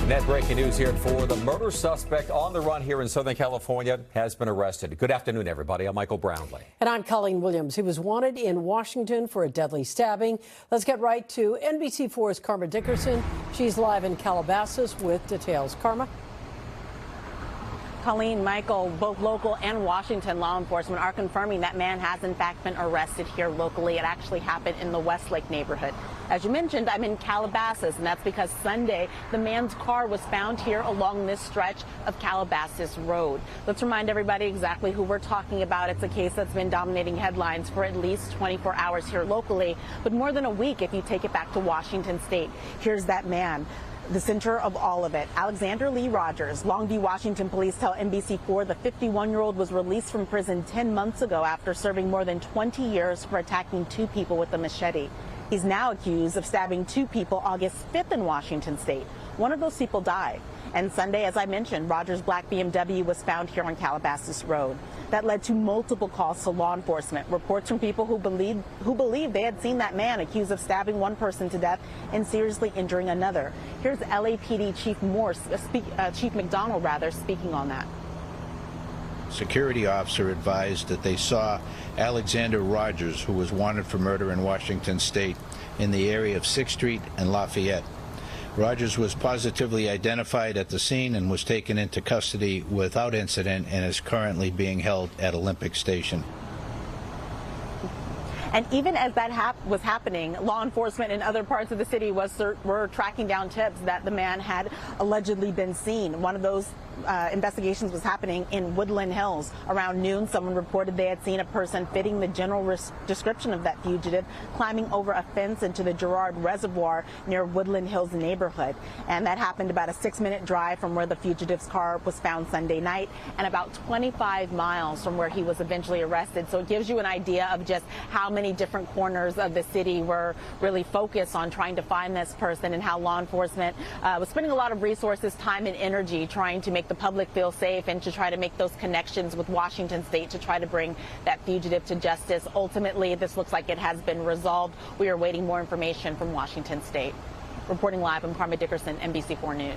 Net breaking news here at 4. The murder suspect on the run here in Southern California has been arrested. Good afternoon, everybody. I'm Michael Brownlee. And I'm Colleen Williams. He was wanted in Washington for a deadly stabbing. Let's get right to NBC4's Karma Dickerson. She's live in Calabasas with details. Karma. Colleen, Michael, both local and Washington law enforcement are confirming that man has in fact been arrested here locally. It actually happened in the Westlake neighborhood. As you mentioned, I'm in Calabasas, and that's because Sunday the man's car was found here along this stretch of Calabasas Road. Let's remind everybody exactly who we're talking about. It's a case that's been dominating headlines for at least 24 hours here locally, but more than a week if you take it back to Washington State. Here's that man. The center of all of it, Alexander Lee Rogers. Longview, Washington police tell NBC4 the 51-year-old was released from prison 10 months ago after serving more than 20 years for attacking 2 people with a machete. He's now accused of stabbing 2 people August 5th in Washington State. One of those people died. And Sunday, as I mentioned, Rogers' black BMW was found here on Calabasas Road. That led to multiple calls to law enforcement. Reports from people who believed they had seen that man accused of stabbing one person to death and seriously injuring another. Here's LAPD Chief McDonald speaking on that. Security officer advised that they saw Alexander Rogers, who was wanted for murder in Washington State, in the area of 6th Street and Lafayette. Rogers was positively identified at the scene and was taken into custody without incident and is currently being held at Olympic Station. And even as that was happening, law enforcement in other parts of the city were tracking down tips that the man had allegedly been seen. One of those investigations was happening in Woodland Hills. Around noon, someone reported they had seen a person fitting the general description of that fugitive climbing over a fence into the Girard Reservoir near Woodland Hills neighborhood. And that happened about a 6-minute drive from where the fugitive's car was found Sunday night and about 25 miles from where he was eventually arrested. So it gives you an idea of just how many different corners of the city were really focused on trying to find this person, and how law enforcement was spending a lot of resources, time, and energy trying to make the public feel safe and to try to make those connections with Washington State to try to bring that fugitive to justice. Ultimately, this looks like it has been resolved. We are waiting more information from Washington State. Reporting live, I'm Karma Dickerson, NBC4 News.